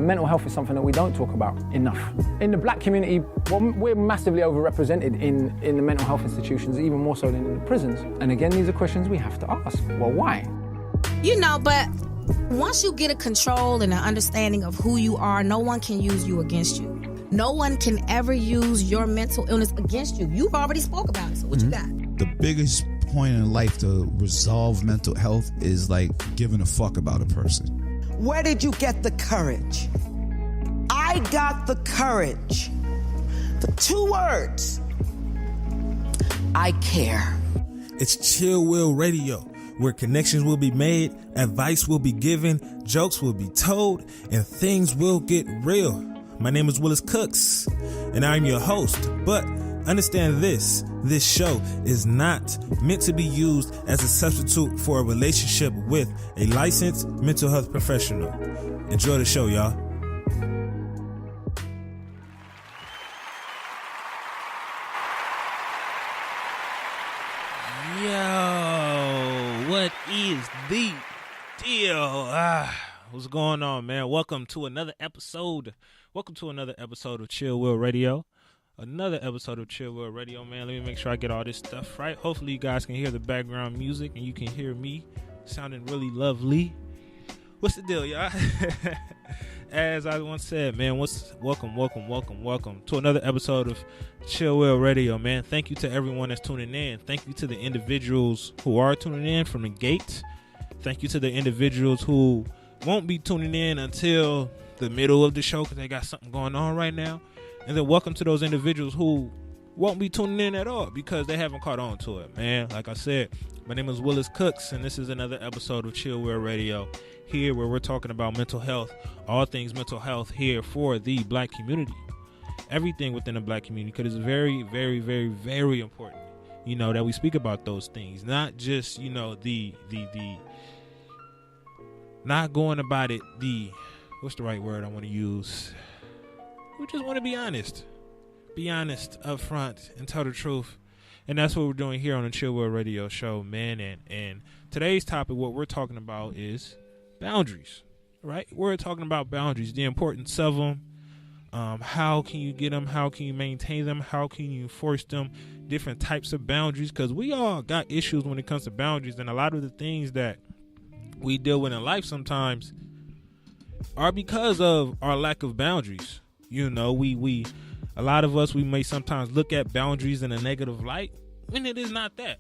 mental health is something that we don't talk about enough. In the black community, well, we're massively overrepresented in the mental health institutions, even more so than in the prisons. And again, these are questions we have to ask. Well, why? But once you get a control and an understanding of who you are, no one can use you against you. No one can ever use your mental illness against you. You've already spoke about it, so what you got? The biggest point in life to resolve mental health is like giving a fuck about a person. Where did you get the courage? I got the courage. The 2 words. I care. It's Chill Will Radio, where connections will be made, advice will be given, jokes will be told, and things will get real. My name is Willis Cooks, and I'm your host. But understand this show is not meant to be used as a substitute for a relationship with a licensed mental health professional. Enjoy the show, y'all. Yo, what is the deal? What's going on, man? Welcome to another episode of Chill Will Radio. Another episode of Chill Will Radio, man. Let me make sure I get all this stuff right. Hopefully you guys can hear the background music and you can hear me sounding really lovely. What's the deal, y'all? As I once said, man, welcome to another episode of Chill Will Radio, man. Thank you to everyone that's tuning in. Thank you to the individuals who are tuning in from the gate. Thank you to the individuals who won't be tuning in until the middle of the show because they got something going on right now. And then welcome to those individuals who won't be tuning in at all because they haven't caught on to it, man. Like I said, my name is Willis Cooks, and this is another episode of Chill Will Radio, here where we're talking about mental health, all things mental health here for the black community. Everything within the black community, because it's very, very, very, very important, that we speak about those things. Not just, not going about it what's the right word I want to use? We just want to be honest. Be honest up front and tell the truth. And that's what we're doing here on the Chill Will Radio show, man. And today's topic, what we're talking about is boundaries, right? We're talking about boundaries, the importance of them. How can you get them? How can you maintain them? How can you enforce them? Different types of boundaries, because we all got issues when it comes to boundaries. And a lot of the things that we deal with in life sometimes are because of our lack of boundaries. We a lot of us, we may sometimes look at boundaries in a negative light when it is not that,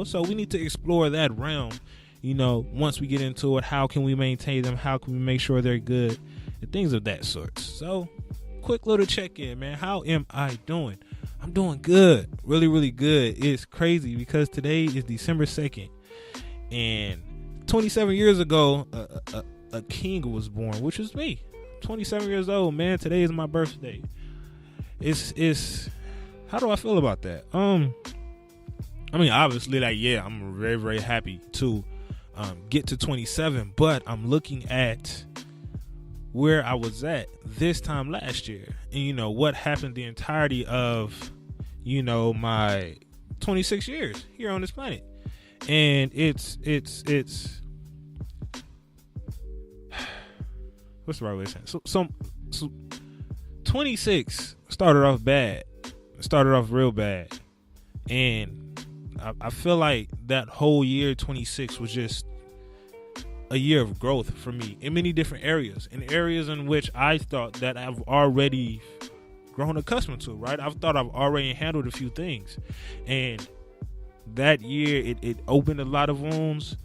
so we need to explore that realm, once we get into it. How can we maintain them? How can we make sure they're good and things of that sort? So quick little check-in, man. How am I doing? I'm doing good. Really, really good. It's crazy because today is December 2nd and 27 years ago, a king was born, which is me. 27 years old, man. Today is my birthday. It's how do I feel about that? Obviously, I'm very, very happy to get to 27, but I'm looking at where I was at this time last year, and what happened the entirety of my 26 years here on this planet, and it's what's the right way of saying it? So 26 started off real bad, and I feel like that whole year 26 was just a year of growth for me in many different areas, in which I thought that I've already grown accustomed to, right? I've thought I've already handled a few things, and that year it opened a lot of wounds,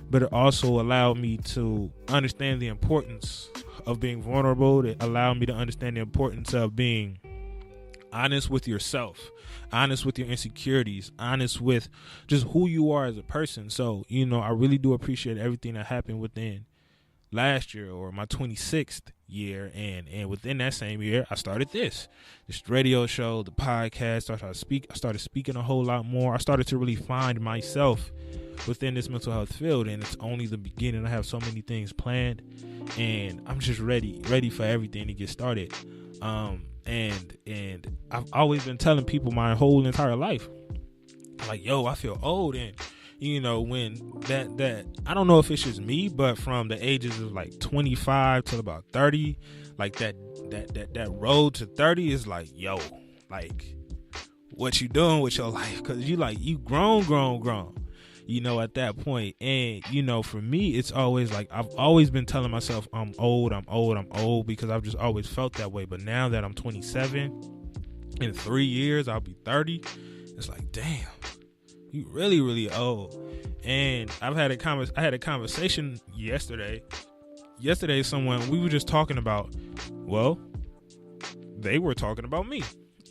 but it also allowed me to understand the importance of being vulnerable. It allowed me to understand the importance of being honest with yourself, honest with your insecurities, honest with just who you are as a person. So, I really do appreciate everything that happened within last year, or my 26th year, and within that same year, I started this radio show, the podcast. I started speaking a whole lot more. I started to really find myself within this mental health field, and it's only the beginning. I have so many things planned, and I'm just ready for everything to get started. And I've always been telling people my whole entire life, like, yo, I feel old, and when that I don't know if it's just me, but from the ages of like 25 till about 30, like that road to 30 is like, yo, like, what you doing with your life? Because you grown at that point. And for me, it's always like, I've always been telling myself I'm old because I've just always felt that way. But now that I'm 27, in 3 years I'll be 30. It's like, damn, you really old. And I had a conversation yesterday. We were just talking about, well, they were talking about me.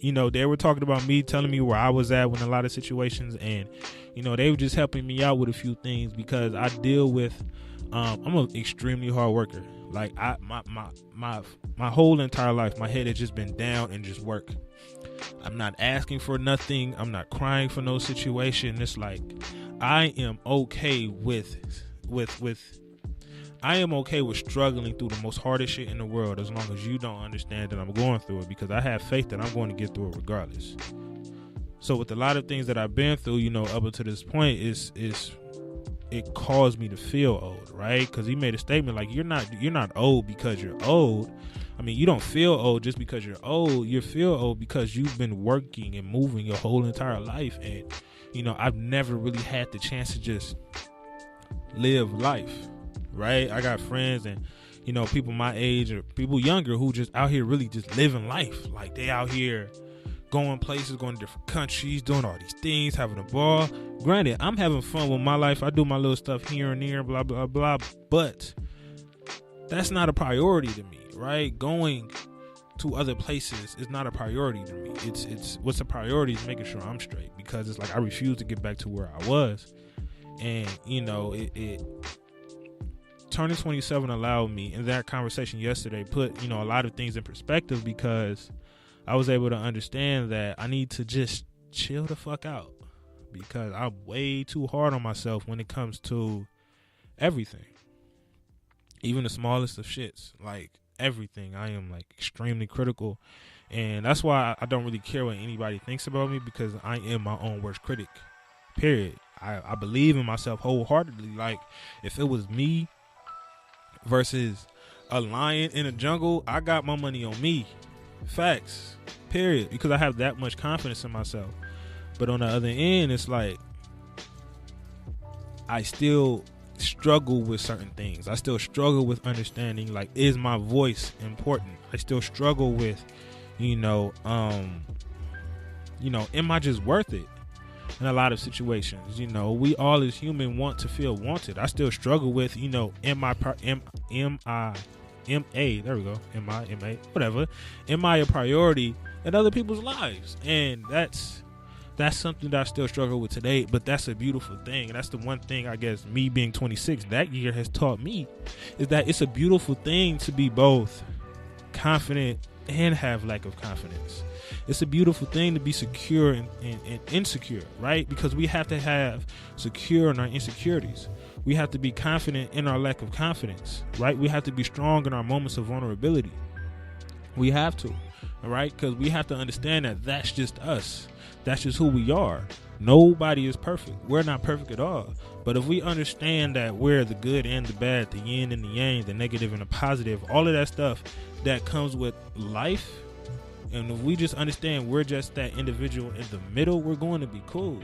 They were talking about me, telling me where I was at in a lot of situations, and they were just helping me out with a few things because I deal with I'm an extremely hard worker. Like my whole entire life, my head has just been down and just work. I'm not asking for nothing. I'm not crying for no situation. It's like I am okay with struggling through the most hardest shit in the world, as long as you don't understand that I'm going through it, because I have faith that I'm going to get through it regardless. So with a lot of things that I've been through, up until this point, it caused me to feel old, right? Because he made a statement like, you're not old because you're old. I mean, you don't feel old just because you're old. You feel old because you've been working and moving your whole entire life. And, I've never really had the chance to just live life, right? I got friends and, people my age or people younger who just out here really just living life. Like, they out here going places, going to different countries, doing all these things, having a ball. Granted, I'm having fun with my life. I do my little stuff here and there, blah, blah, blah. But that's not a priority to me, right? Going to other places is not a priority to me. It's what's a priority is making sure I'm straight, because it's like I refuse to get back to where I was. And, it turning 27 allowed me, in that conversation yesterday, put, a lot of things in perspective, because I was able to understand that I need to just chill the fuck out, because I'm way too hard on myself when it comes to everything. Even the smallest of shits, like everything. I am like extremely critical, and that's why I don't really care what anybody thinks about me, because I am my own worst critic, period. I believe in myself wholeheartedly. Like, if it was me versus a lion in a jungle, I got my money on me. Facts, period, because I have that much confidence in myself. But on the other end, it's like I still struggle with certain things. I still struggle with understanding, like, is my voice important? I still struggle with, am I just worth it? In a lot of situations, we all as human want to feel wanted. I still struggle with, am I a priority in other people's lives? And that's something that I still struggle with today, but that's a beautiful thing. And that's the one thing, I guess, me being 26 that year has taught me, is that it's a beautiful thing to be both confident and have lack of confidence. It's a beautiful thing to be secure and insecure, right? Because we have to have secure in our insecurities. We have to be confident in our lack of confidence, right? We have to be strong in our moments of vulnerability. We have to, all right? Because we have to understand that that's just us. That's just who we are. Nobody is perfect. We're not perfect at all. But if we understand that we're the good and the bad, the yin and the yang, the negative and the positive, all of that stuff that comes with life, and if we just understand we're just that individual in the middle, we're going to be cool.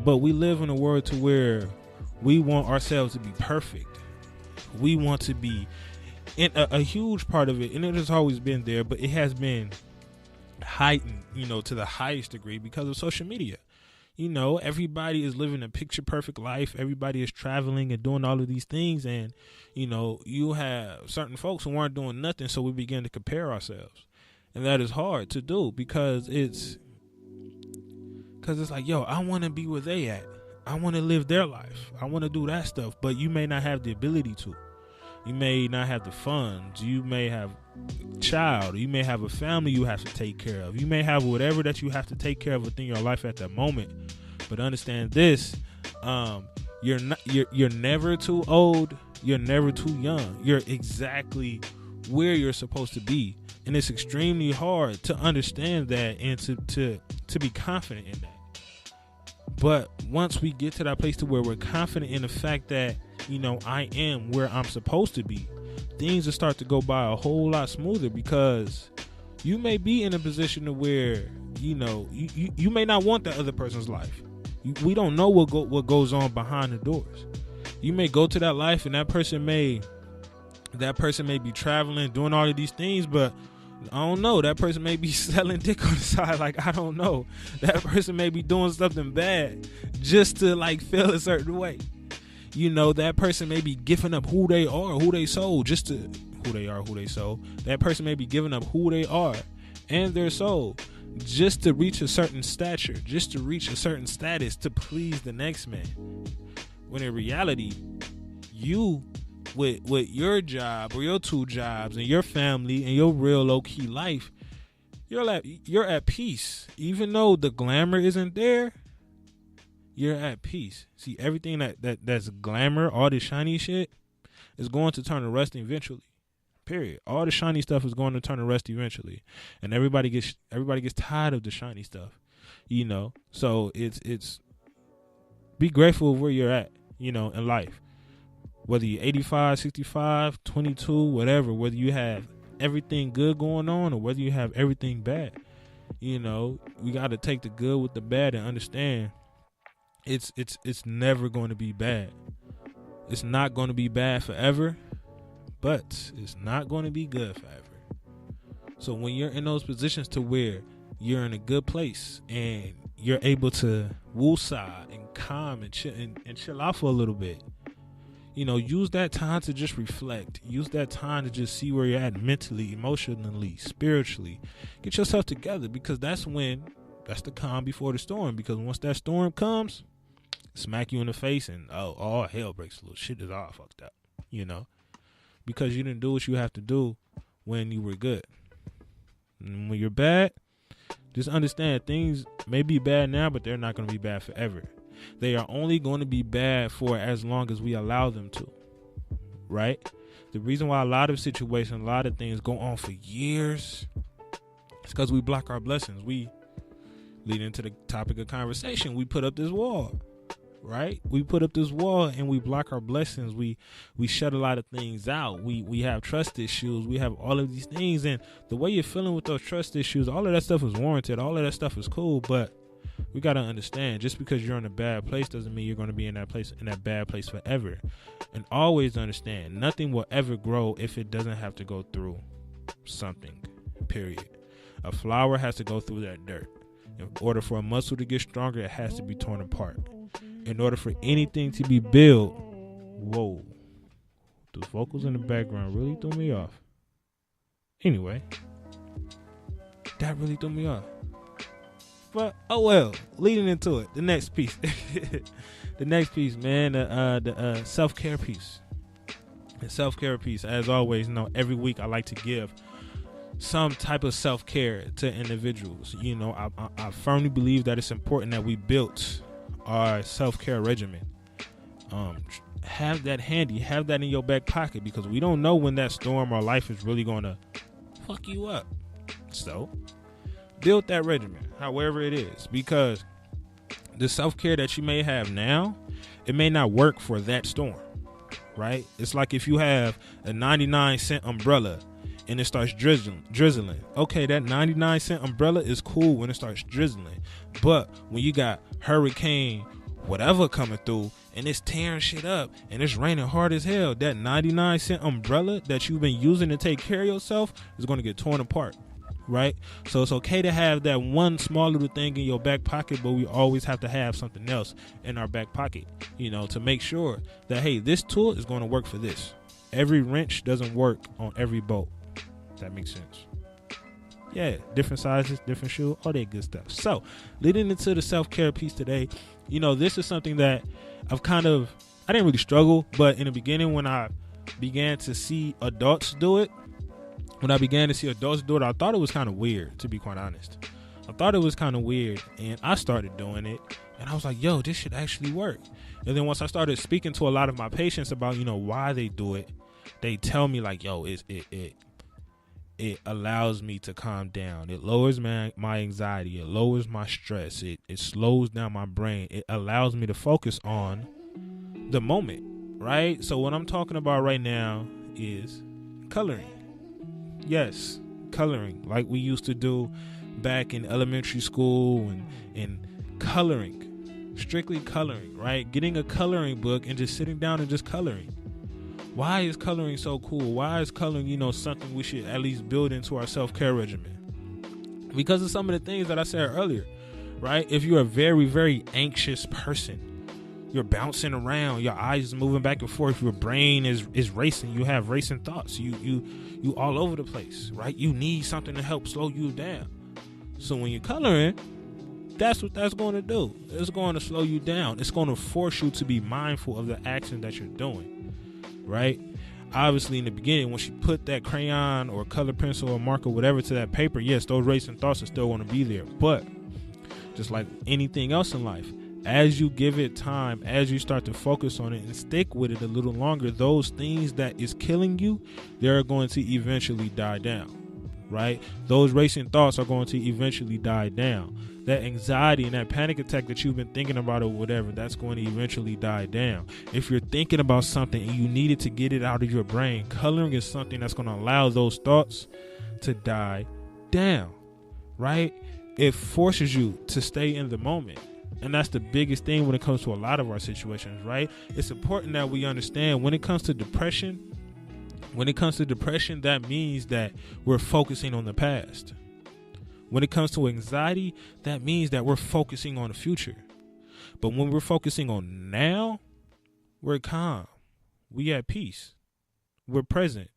But we live in a world to where we want ourselves to be perfect. We want to be in a huge part of it, and it has always been there, but it has been heightened, to the highest degree because of social media. Everybody is living a picture perfect life. Everybody is traveling and doing all of these things, and you have certain folks who aren't doing nothing, so we begin to compare ourselves. And that is hard to do, because it's like, yo, I want to be where they at. I want to live their life. I want to do that stuff. But you may not have the ability to. You may not have the funds. You may have a child. You may have a family you have to take care of. You may have whatever that you have to take care of within your life at that moment. But understand this: you're never too old. You're never too young. You're exactly where you're supposed to be. And it's extremely hard to understand that and to be confident in that. But once we get to that place to where we're confident in the fact that, I am where I'm supposed to be, things will start to go by a whole lot smoother, because you may be in a position to where, you may not want that other person's life. We don't know what goes on behind the doors. You may go to that life, and that person may be traveling, doing all of these things, but I don't know. That person may be selling dick on the side. Like, I don't know. That person may be doing something bad just to feel a certain way. That person may be giving up who they are, who they soul, just to who they are, who they soul. That person may be giving up who they are and their soul just to reach a certain stature, just to reach a certain status, to please the next man. When in reality, you with your job or your 2 jobs and your family and your real low-key life, you're at peace. Even though the glamour isn't there, you're at peace. See, everything that's glamour, all this shiny shit, is going to turn to rust eventually. Period. All the shiny stuff is going to turn to rust eventually, and everybody gets tired of the shiny stuff. So it's be grateful of where you're at, in life. Whether you're 85, 65, 22, whatever, whether you have everything good going on or whether you have everything bad, we got to take the good with the bad and understand it's never going to be bad. It's not going to be bad forever, but it's not going to be good forever. So when you're in those positions to where you're in a good place and you're able to woosah and calm and chill out for a little bit, use that time to just reflect. Use that time to just see where you're at mentally, emotionally, spiritually. Get yourself together, because that's the calm before the storm. Because once that storm comes, smack you in the face and all hell breaks loose. Shit is all fucked up, because you didn't do what you have to do when you were good. And when you're bad, just understand things may be bad now, but they're not going to be bad forever. They are only going to be bad for as long as we allow them to, right? The reason why a lot of situations, a lot of things go on for years, is because we block our blessings. We lead into the topic of conversation. We put up this wall, right? We put up this wall and we block our blessings. We shut a lot of things out. We have trust issues. We have all of these things, and the way you're feeling with those trust issues, all of that stuff is warranted. All of that stuff is cool, but we got to understand, just because you're in a bad place doesn't mean you're going to be in that bad place forever. And always understand, nothing will ever grow if it doesn't have to go through something, period. A flower has to go through that dirt. In order for a muscle to get stronger, it has to be torn apart. In order for anything to be built, whoa, those vocals in the background really threw me off. Anyway, that really threw me off. But oh well, leading into it, the next piece, man, the self-care piece. The self-care piece, as always, every week I like to give some type of self-care to individuals. I firmly believe that it's important that we build our self-care regimen. Have that handy, have that in your back pocket, because we don't know when that storm or life is really going to fuck you up. So build that regimen, however it is, because the self-care that you may have now, it may not work for that storm, right? It's like if you have a 99-cent umbrella and it starts drizzling. Okay, that 99-cent umbrella is cool when it starts drizzling, but when you got hurricane whatever coming through and it's tearing shit up and it's raining hard as hell, that 99-cent umbrella that you've been using to take care of yourself is going to get torn apart. Right? So it's okay to have that one small little thing in your back pocket, but we always have to have something else in our back pocket, to make sure that, hey, this tool is going to work for this. Every wrench doesn't work on every bolt. That makes sense. Yeah, different sizes, different shoe, all that good stuff. So leading into the self-care piece today, this is something that I didn't really struggle, but in the beginning when I began to see adults do it, I thought it was kind of weird, to be quite honest. I thought it was kind of weird, and I started doing it, and I was like, yo, this should actually work. And then once I started speaking to a lot of my patients about, why they do it, they tell me like, yo, it it allows me to calm down. It lowers my anxiety. It lowers my stress. It slows down my brain. It allows me to focus on the moment, right? So what I'm talking about right now is coloring. Yes, coloring, like we used to do back in elementary school, and coloring, strictly coloring, right? Getting a coloring book and just sitting down and just coloring. Why is coloring so cool? Why is coloring, something we should at least build into our self-care regimen? Because of some of the things that I said earlier, right? If you're a very, very anxious person, you're bouncing around, your eyes is moving back and forth, your brain is racing, you have racing thoughts, you all over the place, right? You need something to help slow you down. So when you're coloring, that's what that's going to do. It's going to slow you down. It's going to force you to be mindful of the action that you're doing. Right? Obviously, in the beginning, once you put that crayon or color pencil or marker, whatever, to that paper, yes, those racing thoughts are still going to be there. But just like anything else in life, as you give it time, as you start to focus on it and stick with it a little longer, those things that is killing you, they're going to eventually die down. Right? Those racing thoughts are going to eventually die down. That anxiety and that panic attack that you've been thinking about or whatever, that's going to eventually die down. If you're thinking about something and you needed to get it out of your brain, coloring is something that's going to allow those thoughts to die down, right? It forces you to stay in the moment. And that's the biggest thing when it comes to a lot of our situations, right? It's important that we understand when it comes to depression, that means that we're focusing on the past. When it comes to anxiety, that means that we're focusing on the future. But when we're focusing on now, we're calm. We at peace. We're present.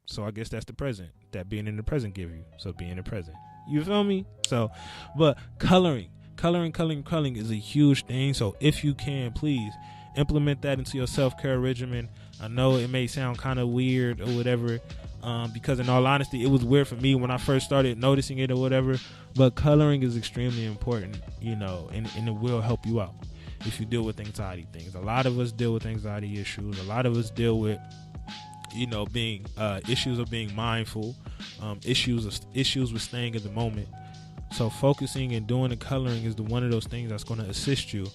So I guess that's the present that being in the present give you. So be in the present. You feel me? So, but coloring is a huge thing. So if you can, please implement that into your self-care regimen. I know it may sound kind of weird or whatever, because in all honesty, it was weird for me when I first started noticing it or whatever, but coloring is extremely important, and it will help you out if you deal with anxiety things. A lot of us deal with anxiety issues. A lot of us deal with, being issues of being mindful, issues with staying in the moment. So focusing and doing the coloring is one of those things that's going to assist you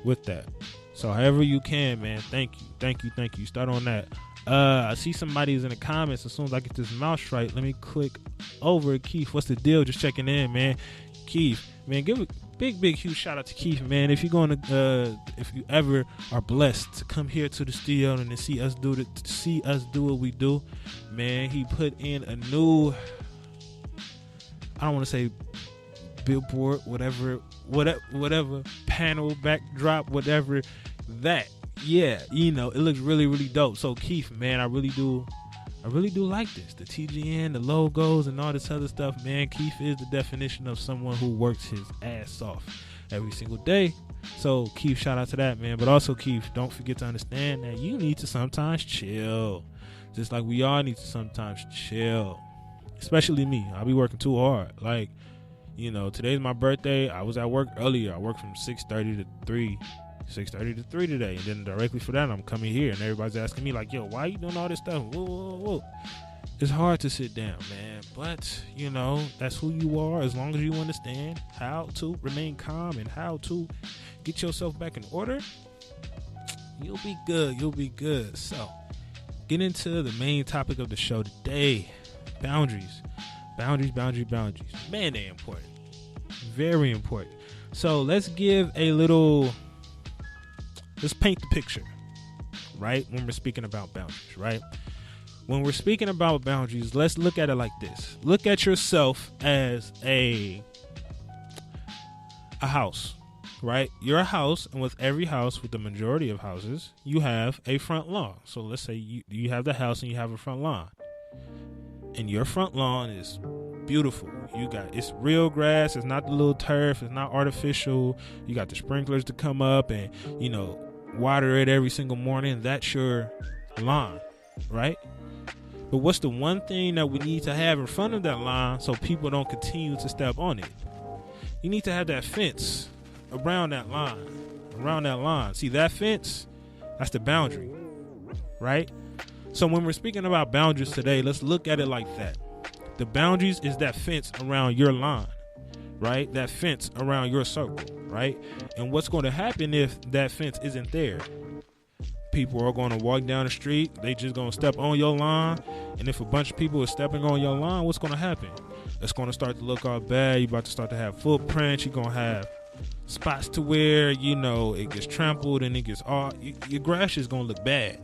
with that. So however you can, man, thank you. Start on that. I see somebody's in the comments. As soon as I get this mouse right, let me click over. Keith, what's the deal? Just checking in, man. Keith, man, give a big huge shout out to Keith, man. If you're going to if you ever are blessed to come here to the studio and to see us do what we do, man, he put in a new, I don't want to say billboard, whatever panel, backdrop, whatever that. Yeah, it looks really, really dope. So Keith, man, I really do like this. The TGN, the logos, and all this other stuff, man. Keith is the definition of someone who works his ass off every single day. So Keith, shout out to that, man. But also, Keith, don't forget to understand that you need to sometimes chill. Just like we all need to sometimes chill. Especially me. I'll be working too hard. Like, today's my birthday. I was at work earlier. I worked from 6:30 to 3 today, and then directly for that I'm coming here and everybody's asking me like, yo, why you doing all this stuff? Whoa. It's hard to sit down, man, but that's who you are. As long as you understand how to remain calm and how to get yourself back in order, you'll be good. So get into the main topic of the show today. Boundaries. Man, they're important. Very important. So let's paint the picture, right? When we're speaking about boundaries, right? When we're speaking about boundaries, let's look at it like this. Look at yourself as a house, right? You're a house, and with every house, with the majority of houses, you have a front lawn. So let's say you have the house and you have a front lawn. And your front lawn is beautiful. It's real grass. It's not the little turf. It's not artificial. You got the sprinklers to come up and, water it every single morning. That's your lawn, right? But what's the one thing that we need to have in front of that lawn so people don't continue to step on it? You need to have that fence around that lawn. See that fence? That's the boundary, right? So when we're speaking about boundaries today, let's look at it like that. The boundaries is that fence around your line, right? That fence around your circle, right? And what's going to happen if that fence isn't there? People are going to walk down the street. They just going to step on your line. And if a bunch of people are stepping on your line, what's going to happen? It's going to start to look all bad. You're about to start to have footprints. You're going to have spots to where, you know, it gets trampled and it gets all, your grass is going to look bad.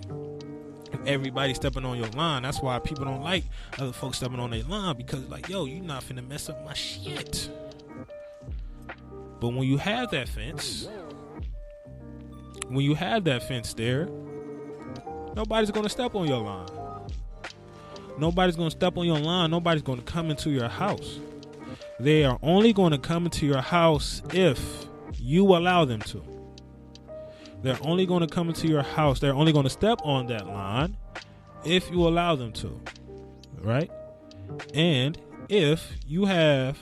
If everybody stepping on your line, that's why people don't like other folks stepping on their line, because like, yo, you not finna mess up my shit. But when you have that fence, there, nobody's gonna step on your line. Nobody's gonna step on your line. Nobody's gonna come into your house. They are only gonna come into your house if you allow them to. They're only going to come into your house. They're only going to step on that line if you allow them to, right? And if you have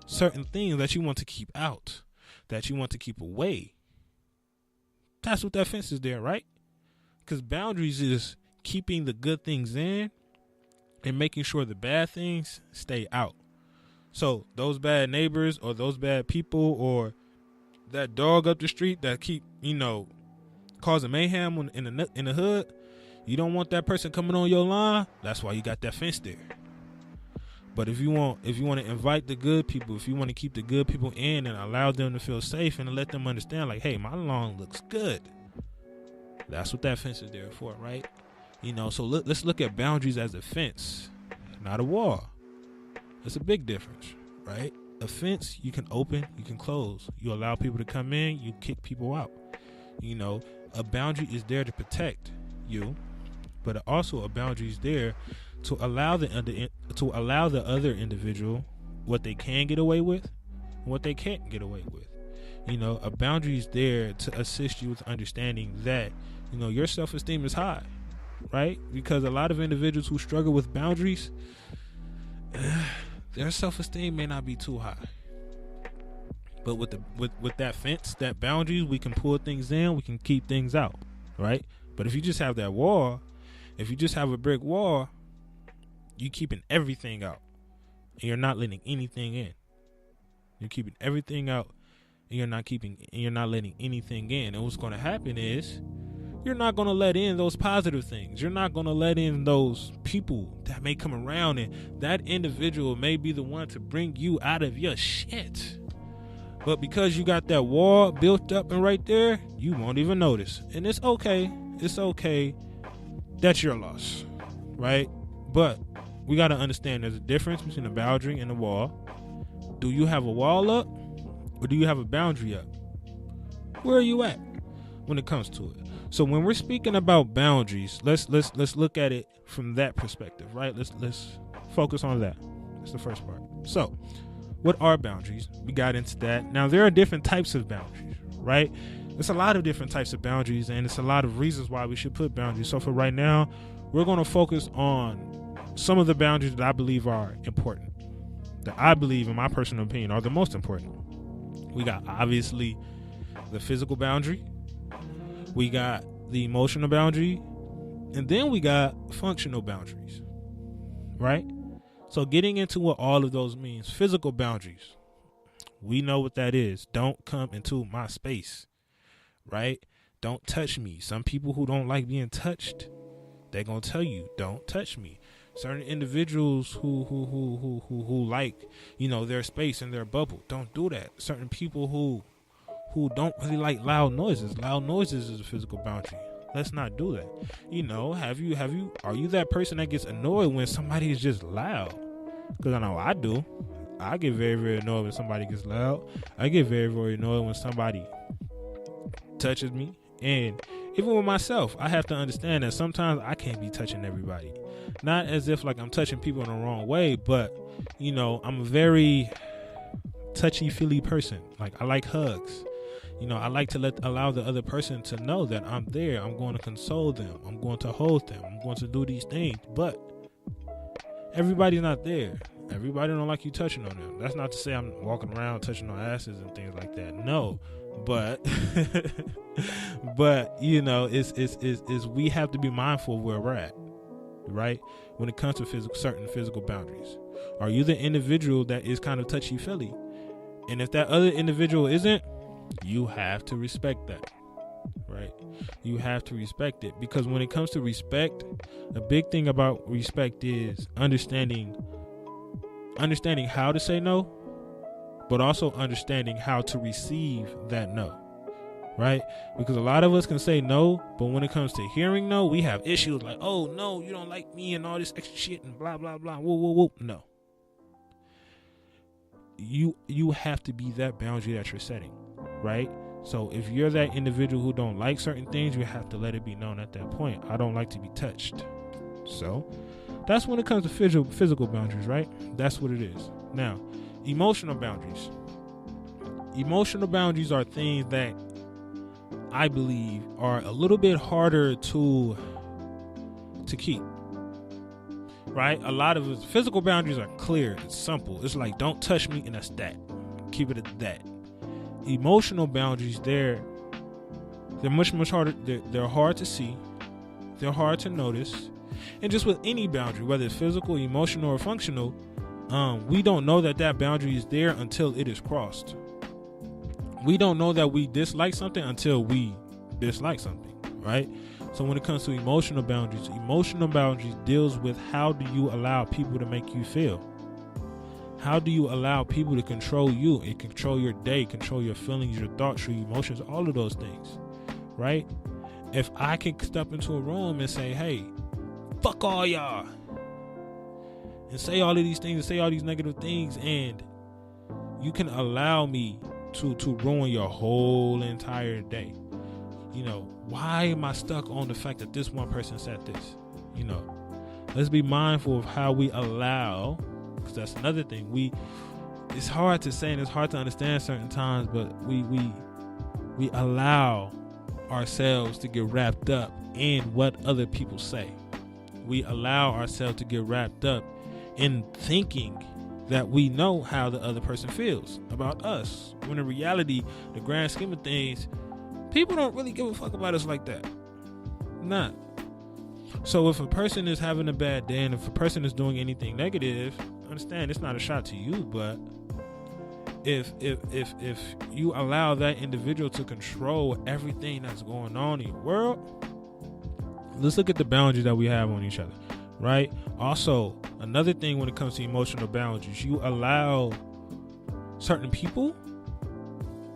certain things that you want to keep out, that you want to keep away, that's what that fence is there, right? Because boundaries is keeping the good things in and making sure the bad things stay out. So those bad neighbors or those bad people or that dog up the street that keep, you know, causing mayhem in the hood, you don't want that person coming on your line. That's why you got that fence there. But if you want to invite the good people, if you want to keep the good people in and allow them to feel safe and let them understand, like, hey, my lawn looks good, that's what that fence is there for, right? You know, so let's look at boundaries as a fence, not a wall. It's a big difference, right? A fence, you can open, you can close. You allow people to come in, you kick people out. You know, a boundary is there to protect you, but also a boundary is there to allow the other individual what they can get away with and what they can't get away with. You know, a boundary is there to assist you with understanding that, you know, your self-esteem is high, right? Because a lot of individuals who struggle with boundaries, their self-esteem may not be too high. But with that fence, that boundaries, we can pull things in, we can keep things out, right? But if you just have that wall, if you just have a brick wall, you keeping everything out, and you're not letting anything in. You're keeping everything out, and you're not letting anything in. And what's going to happen is, you're not going to let in those positive things. You're not going to let in those people that may come around, and that individual may be the one to bring you out of your shit. But because you got that wall built up and right there, you won't even notice. And it's okay. It's okay. That's your loss, right? But we got to understand there's a difference between a boundary and a wall. Do you have a wall up or do you have a boundary up? Where are you at when it comes to it? So when we're speaking about boundaries, let's look at it from that perspective, right? Let's focus on that. That's the first part. So, what are boundaries? We got into that. Now, there are different types of boundaries, right? There's a lot of different types of boundaries, and it's a lot of reasons why we should put boundaries. So for right now, we're going to focus on some of the boundaries that I believe are important, that I believe, in my personal opinion, are the most important. We got, obviously, the physical boundary. We got the emotional boundary. And then we got functional boundaries, right? So getting into what all of those means. Physical boundaries, we know what that is. Don't come into my space, right? Don't touch me. Some people who don't like being touched, they're going to tell you, don't touch me. Certain individuals who like, you know, their space and their bubble, don't do that. Certain people who don't really like loud noises. Loud noises is a physical boundary. Let's not do that. You know, are you that person that gets annoyed when somebody is just loud? Because I know I do. I get very, very annoyed when somebody gets loud. I get very, very annoyed when somebody touches me. And even with myself, I have to understand that sometimes I can't be touching everybody. Not as if like I'm touching people in the wrong way, but, you know, I'm a very touchy-feely person. Like, I like hugs. You know, I like to allow the other person to know that I'm there. I'm going to console them. I'm going to hold them. I'm going to do these things. But everybody's not there. Everybody don't like you touching on them. That's not to say I'm walking around touching on asses and things like that. No, but but you know, it's we have to be mindful of where we're at. right? When it comes to certain physical boundaries, are you the individual that is kind of touchy-feely? And if that other individual isn't, you have to respect that, right? You have to respect it, because when it comes to respect, a big thing about respect is understanding how to say no, but also understanding how to receive that no, right? Because a lot of us can say no, but when it comes to hearing no, we have issues like, oh no, you don't like me and all this extra shit and blah blah blah, whoa whoa whoa. No, you have to be that boundary that you're setting, right? So if you're that individual who don't like certain things, you have to let it be known at that point. I don't like to be touched. So that's when it comes to physical boundaries, right? That's what it is. Now, emotional boundaries. Emotional boundaries are things that I believe are a little bit harder to keep, right? A lot of physical boundaries are clear. It's simple. It's like, don't touch me, and that's that. Keep it at that. Emotional boundaries, they're much harder. They're hard to see. They're hard to notice. And just with any boundary, whether it's physical, emotional, or functional, we don't know that boundary is there until it is crossed. We don't know that we dislike something until we dislike something, right? So when it comes to emotional boundaries deals with how do you allow people to make you feel? How do you allow people to control you and control your day, control your feelings, your thoughts, your emotions, all of those things, right? If I can step into a room and say, hey, fuck all y'all, and say all of these things and say all these negative things, and you can allow me to ruin your whole entire day. You know, why am I stuck on the fact that this one person said this? You know, let's be mindful of how we allow, because that's another thing. It's hard to say and it's hard to understand certain times, but we allow ourselves to get wrapped up in what other people say. We allow ourselves to get wrapped up in thinking that we know how the other person feels about us, when in reality, the grand scheme of things, people don't really give a fuck about us like that. Not. So if a person is having a bad day and if a person is doing anything negative, understand it's not a shot to you, but if you allow that individual to control everything that's going on in your world, let's look at the boundaries that we have on each other, right? Also, another thing when it comes to emotional boundaries, you allow certain people.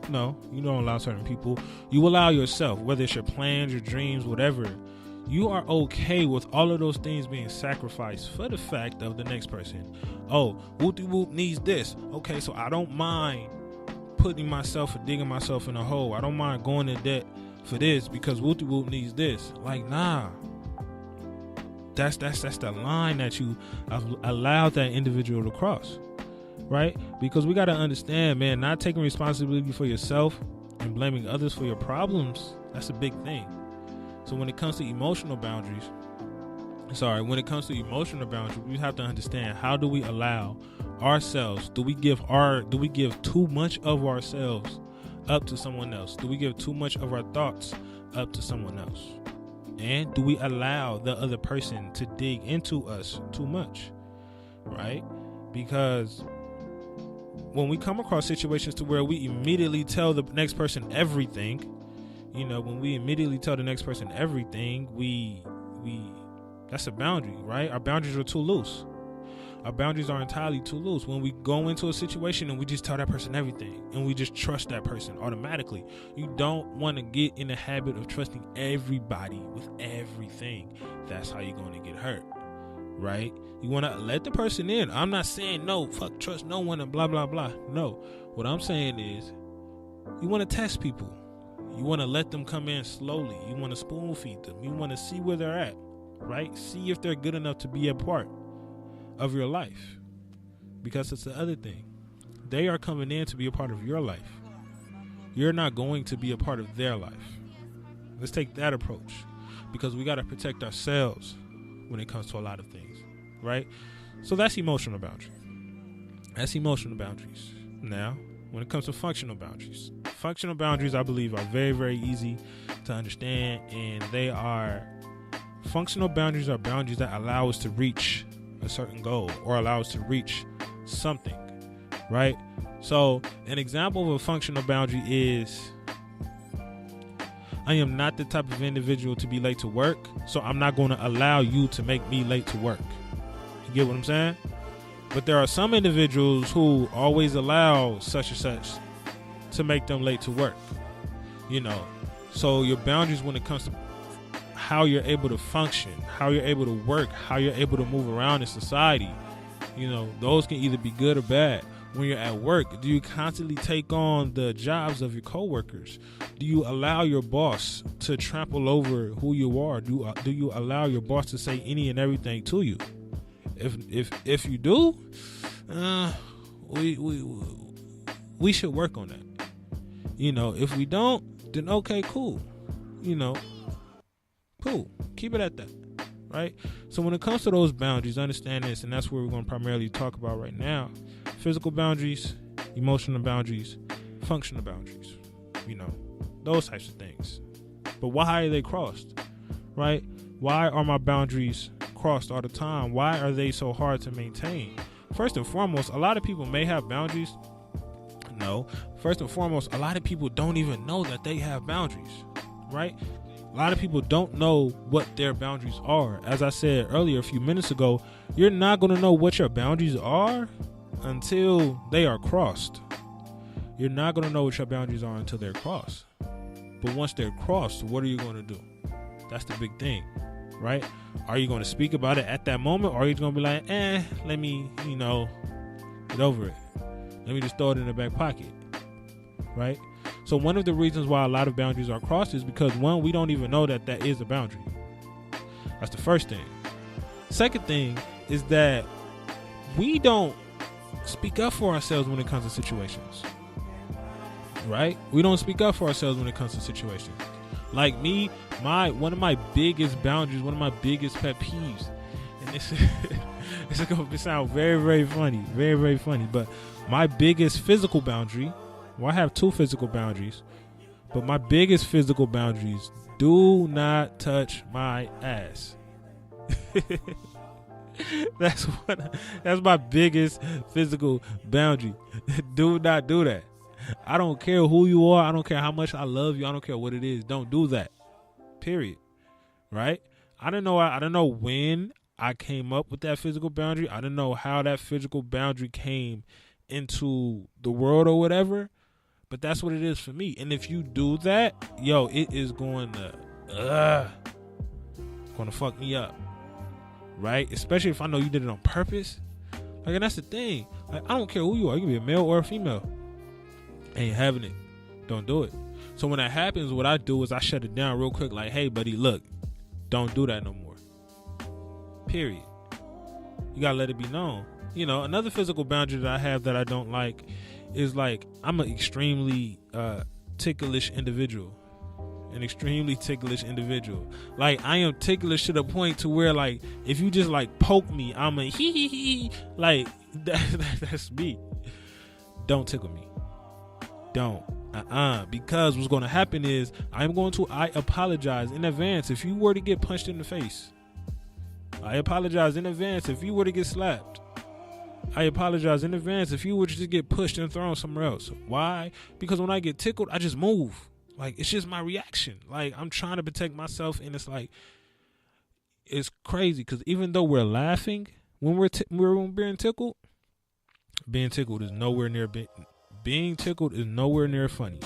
No, you don't allow certain people. You allow yourself, whether it's your plans, your dreams, whatever. You are okay with all of those things being sacrificed for the fact of the next person. Oh, whoop-de-whoop needs this. Okay, so I don't mind putting myself or digging myself in a hole. I don't mind going in debt for this because whoop-de-whoop needs this. Like, nah. That's the line that you allowed that individual to cross, right? Because we got to understand, man, not taking responsibility for yourself and blaming others for your problems, that's a big thing. So when it comes to emotional boundaries, we have to understand, how do we allow ourselves? Do we give too much of ourselves up to someone else? Do we give too much of our thoughts up to someone else? And do we allow the other person to dig into us too much, right? Because when we come across situations to where we immediately tell the next person everything, that's a boundary, right? Our boundaries are too loose. Our boundaries are entirely too loose. When we go into a situation and we just tell that person everything and we just trust that person automatically, you don't want to get in the habit of trusting everybody with everything. That's how you're going to get hurt, right? You want to let the person in. I'm not saying no, fuck, trust no one and blah, blah, blah. No, what I'm saying is you want to test people. You want to let them come in slowly. You want to spoon feed them. You want to see where they're at, right? See if they're good enough to be a part of your life, because it's the other thing. They are coming in to be a part of your life. You're not going to be a part of their life. Let's take that approach, because we got to protect ourselves when it comes to a lot of things, right? So that's emotional boundary. That's emotional boundaries. Now, when it comes to functional boundaries, I believe are very, very easy to understand, and they are Functional boundaries are boundaries that allow us to reach a certain goal or allow us to reach something, right? So an example of a functional boundary is, I am not the type of individual to be late to work, so I'm not going to allow you to make me late to work. You get what I'm saying? But there are some individuals who always allow such and such to make them late to work. You know, so your boundaries when it comes to how you're able to function, how you're able to work, how you're able to move around in society, you know, those can either be good or bad. When you're at work, do you constantly take on the jobs of your coworkers? Do you allow your boss to trample over who you are? Do you allow your boss to say any and everything to you? If you do, we should work on that. You know, if we don't, then okay, cool. You know, cool. Keep it at that, right? So when it comes to those boundaries, understand this, and that's what we're going to primarily talk about right now. Physical boundaries, emotional boundaries, functional boundaries, you know, those types of things. But why are they crossed, right? Why are my boundaries crossed all the time? Why are they so hard to maintain? First and foremost, a lot of people may have boundaries. No. First and foremost, a lot of people don't even know that they have boundaries, right? A lot of people don't know what their boundaries are. As I said earlier a few minutes ago, you're not going to know what your boundaries are until they are crossed. You're not going to know what your boundaries are until they're crossed. But once they're crossed, what are you going to do? That's the big thing, right? Are you going to speak about it at that moment, or are you going to be like, let me, you know, get over it. Let me just throw it in the back pocket, right? So one of the reasons why a lot of boundaries are crossed is because, one, we don't even know that that is a boundary. That's the first thing. Second thing is that we don't speak up for ourselves when it comes to situations, right? We don't speak up for ourselves when it comes to situations. Like me, one of my biggest boundaries, one of my biggest pet peeves, and it's going to sound very, very funny, very, very funny, but my biggest physical boundary, well, I have two physical boundaries, but my biggest physical boundaries: do not touch my ass. That's my biggest physical boundary. Do not do that. I don't care who you are. I don't care how much I love you. I don't care what it is. Don't do that. Period. Right? I don't know when I came up with that physical boundary. I don't know how that physical boundary came into the world or whatever, but that's what it is for me. And if you do that, yo, it is going to fuck me up. Right? Especially if I know you did it on purpose. Like, and that's the thing. Like, I don't care who you are. You can be a male or a female. Ain't having it. Don't do it. So when that happens, what I do is I shut it down real quick. Like, hey, buddy, look, don't do that no more. Period. You gotta let it be known. You know, another physical boundary that I have that I don't like is, like, I'm an extremely ticklish individual. An extremely ticklish individual. Like, I am ticklish to the point to where, like, if you just, like, poke me, I'm a hee. Like, that's me. Don't tickle me. Don't. Because what's going to happen is I apologize in advance if you were to get punched in the face. I apologize in advance if you were to get slapped. I apologize in advance if you were to just get pushed and thrown somewhere else. Why? Because when I get tickled, I just move. Like, it's just my reaction. Like, I'm trying to protect myself, and it's like, it's crazy because even though we're laughing when we're being tickled, being tickled is nowhere near being tickled is nowhere near funny.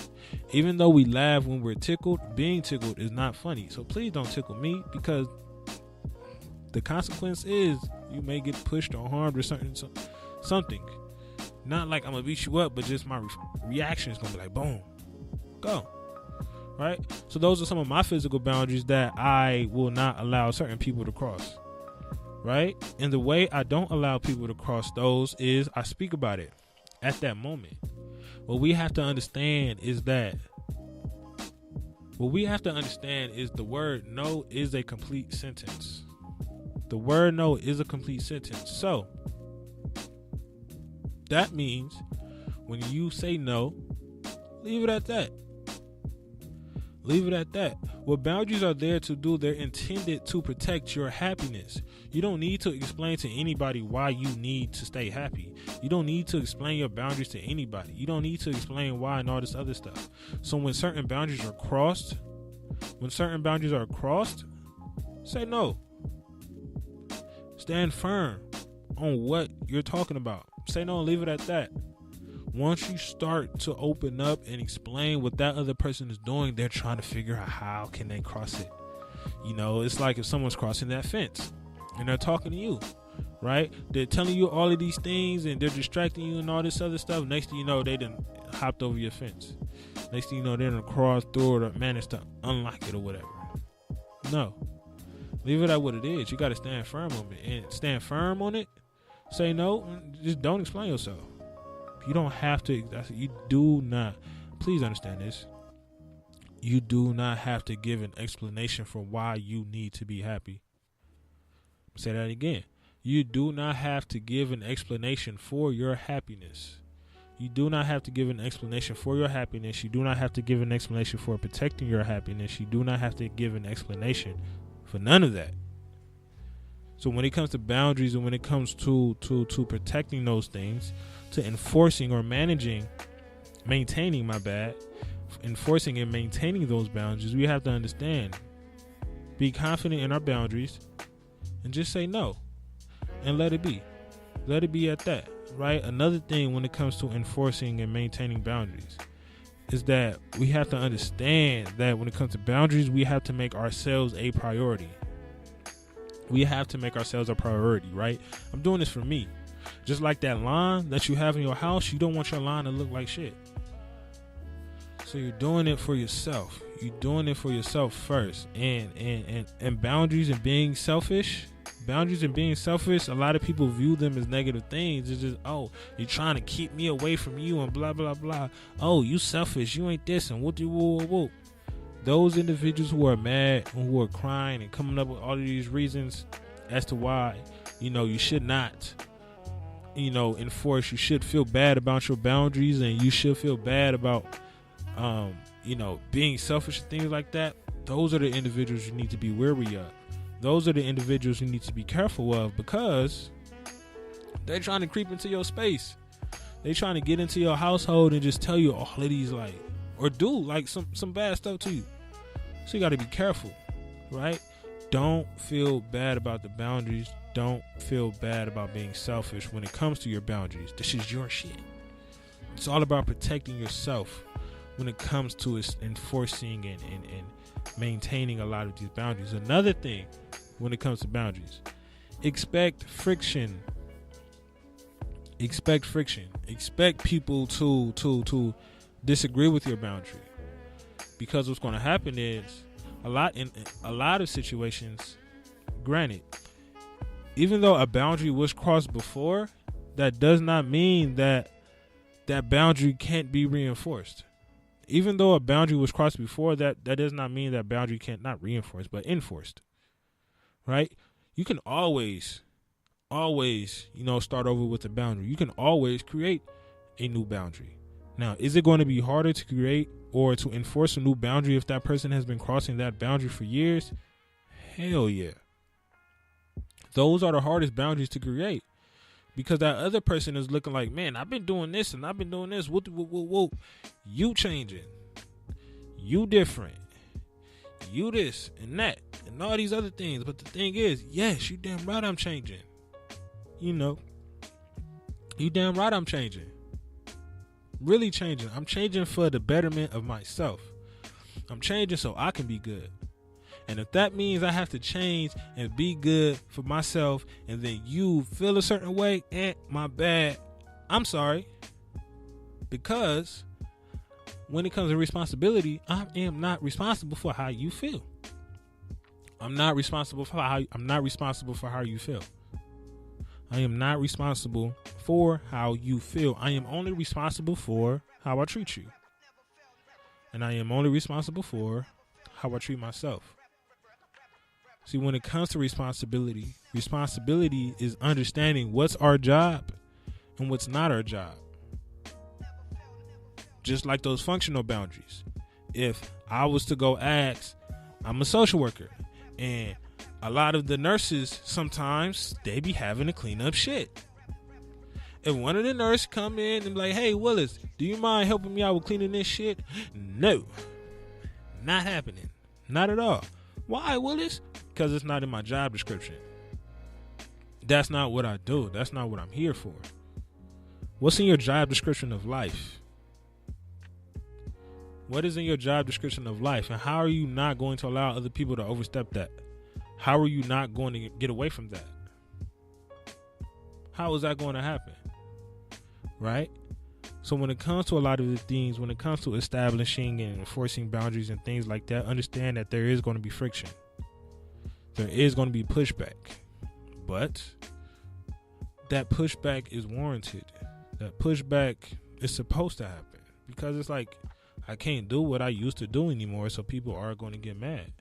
Even though we laugh when we're tickled, being tickled is not funny. So please don't tickle me, because the consequence is you may get pushed or harmed or something. Not like I'm gonna beat you up, but just my reaction is gonna be like, boom, go. Right? So those are some of my physical boundaries that I will not allow certain people to cross. Right? And the way I don't allow people to cross those is I speak about it at that moment. What we have to understand is the word no is a complete sentence. The word no is a complete sentence. So that means when you say no, leave it at that. Leave it at that. What boundaries are there to do, they're intended to protect your happiness. You don't need to explain to anybody why you need to stay happy. You don't need to explain your boundaries to anybody. You don't need to explain why and all this other stuff. So when certain boundaries are crossed, say no. Stand firm on what you're talking about. Say no and leave it at that. Once you start to open up and explain what that other person is doing, they're trying to figure out how can they cross it. You know, it's like if someone's crossing that fence and they're talking to you, right? They're telling you all of these things and they're distracting you and all this other stuff. Next thing you know, they done hopped over your fence. Next thing you know, they're gonna cross through it or manage to unlock it or whatever. No. Leave it at what it is. You gotta stand firm on it. And stand firm on it. Say no. Just don't explain yourself. You don't have to. You do not. Please understand this. You do not have to give an explanation for why you need to be happy. Say that again. You do not have to give an explanation for your happiness. You do not have to give an explanation for your happiness. You do not have to give an explanation for protecting your happiness. You do not have to give an explanation for none of that. So when it comes to boundaries and when it comes to protecting those things, to enforcing or maintaining enforcing and maintaining those boundaries, we have to understand, be confident in our boundaries and just say no and let it be at that, right? Another thing when it comes to enforcing and maintaining boundaries is that we have to understand that when it comes to boundaries, we have to make ourselves a priority. We have to make ourselves a priority, right? I'm doing this for me. Just like that lawn that you have in your house, you don't want your lawn to look like shit. So you're doing it for yourself. You're doing it for yourself first. And boundaries and being selfish, a lot of people view them as negative things. It's just, oh, you're trying to keep me away from you and blah, blah, blah. Oh, you selfish. You ain't this and whoop. Those individuals who are mad and who are crying and coming up with all of these reasons as to why, you should not, enforce. You should feel bad about your boundaries and you should feel bad about, being selfish and things like that. Those are the individuals you need to be wary of. Those are the individuals you need to be careful of because they're trying to creep into your space. They're trying to get into your household and just tell you all of these or do some bad stuff to you. So you got to be careful, right? Don't feel bad about the boundaries. Don't feel bad about being selfish when it comes to your boundaries. This is your shit. It's all about protecting yourself when it comes to enforcing and maintaining a lot of these boundaries. Another thing when it comes to boundaries, expect friction. Expect people to disagree with your boundary, because what's going to happen is a lot of situations, granted, even though a boundary was crossed before, that does not mean that boundary can't be reinforced. Even though a boundary was crossed before, that does not mean that boundary can't not reinforced but enforced, right? You can always start over with a boundary. You can always create a new boundary. Now, is it going to be harder to create or to enforce a new boundary if that person has been crossing that boundary for years? Hell yeah. Those are the hardest boundaries to create, because that other person is looking like, man, I've been doing this and I've been doing this. Whoa. You changing. You different. You this and that and all these other things. But the thing is, yes, you damn right I'm changing. You damn right I'm changing. Really changing. I'm changing for the betterment of myself. I'm changing so I can be good. And if that means I have to change and be good for myself, and then you feel a certain way, my bad, I'm sorry. Because when it comes to responsibility, I am not responsible for how you feel. I'm not responsible for how you feel. I am not responsible for how you feel. I am only responsible for how I treat you. And I am only responsible for how I treat myself. See, when it comes to responsibility is understanding what's our job and what's not our job. Just like those functional boundaries. If I was to go ask I'm a social worker, and a lot of the nurses sometimes they be having to clean up shit. If one of the nurses come in and be like, "Hey Willis, do you mind helping me out with cleaning this shit?" No, not happening, not at all. Why, Willis? Because it's not in my job description. That's not what I do. That's not what I'm here for. What's in your job description of life? What is in your job description of life? And how are you not going to allow other people to overstep that? How are you not going to get away from that? How is that going to happen? Right? So when it comes to a lot of the things, when it comes to establishing and enforcing boundaries and things like that, understand that there is going to be friction. There is going to be pushback. But that pushback is warranted. That pushback is supposed to happen. Because it's like, I can't do what I used to do anymore, so people are going to get mad.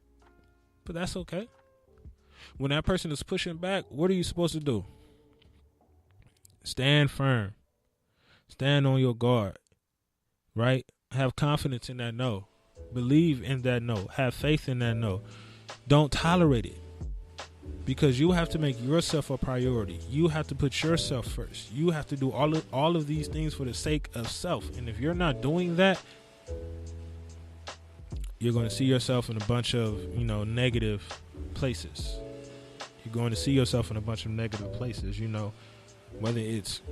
But that's okay. When that person is pushing back, what are you supposed to do? Stand firm. Stand on your guard. Right? Have confidence in that no. Believe in that no. Have faith in that no. Don't tolerate it. Because you have to make yourself a priority. You have to put yourself first. You have to do all of these things for the sake of self. And if you're not doing that, you're going to see yourself in a bunch of, negative places. You're going to see yourself in a bunch of negative places, whether it's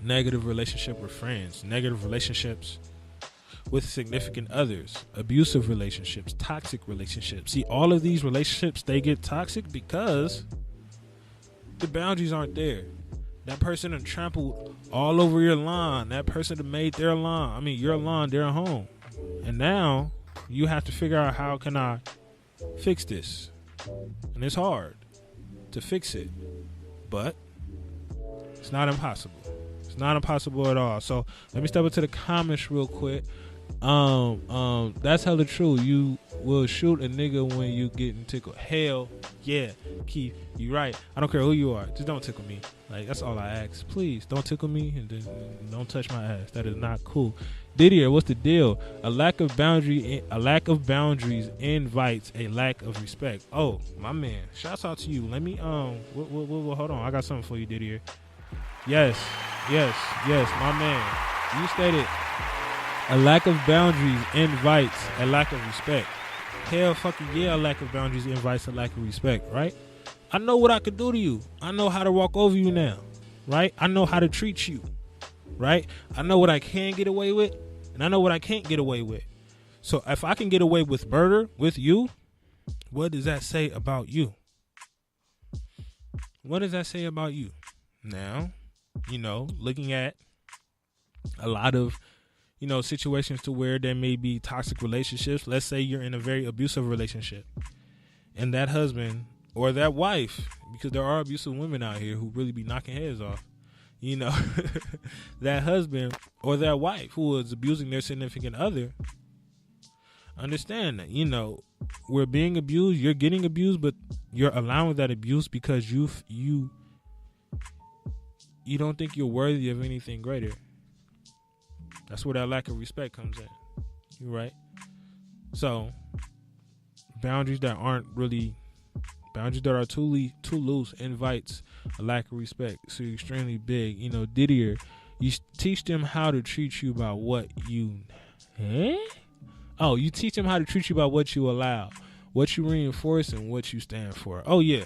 negative relationship with friends, negative relationships with significant others, abusive relationships, toxic relationships. See, all of these relationships, they get toxic because the boundaries aren't there. That person done trampled all over your lawn. That person done made their lawn, your lawn, their home. And now you have to figure out, how can I fix this? And it's hard to fix it, but it's not impossible. It's not impossible at all. So let me step into the comments real quick. That's hella true. You will shoot a nigga when you getting tickled. Hell yeah, Keith, you right. I don't care who you are, just don't tickle me. Like, that's all I ask. Please don't tickle me and don't touch my ass. That is not cool. Didier, what's the deal? A lack of boundaries invites a lack of respect. Oh, my man, shouts out to you. Let me hold on. I got something for you, Didier. Yes, my man. You stated a lack of boundaries invites a lack of respect. Hell fucking yeah, a lack of boundaries invites a lack of respect, right? I know what I could do to you. I know how to walk over you now, right? I know how to treat you, right? I know what I can get away with, and I know what I can't get away with. So if I can get away with murder with you, what does that say about you? What does that say about you? Now, looking at a lot of situations to where there may be toxic relationships. Let's say you're in a very abusive relationship, and that husband or that wife, because there are abusive women out here who really be knocking heads off, that husband or that wife who is abusing their significant other, understand that, we're being abused, you're getting abused, but you're allowing that abuse because you don't think you're worthy of anything greater. That's where that lack of respect comes in. You're right. So boundaries that are too loose invites a lack of respect. So you're extremely big. Didier, you teach them how to treat you by what you you teach them how to treat you by what you allow, what you reinforce, and what you stand for. Oh yeah.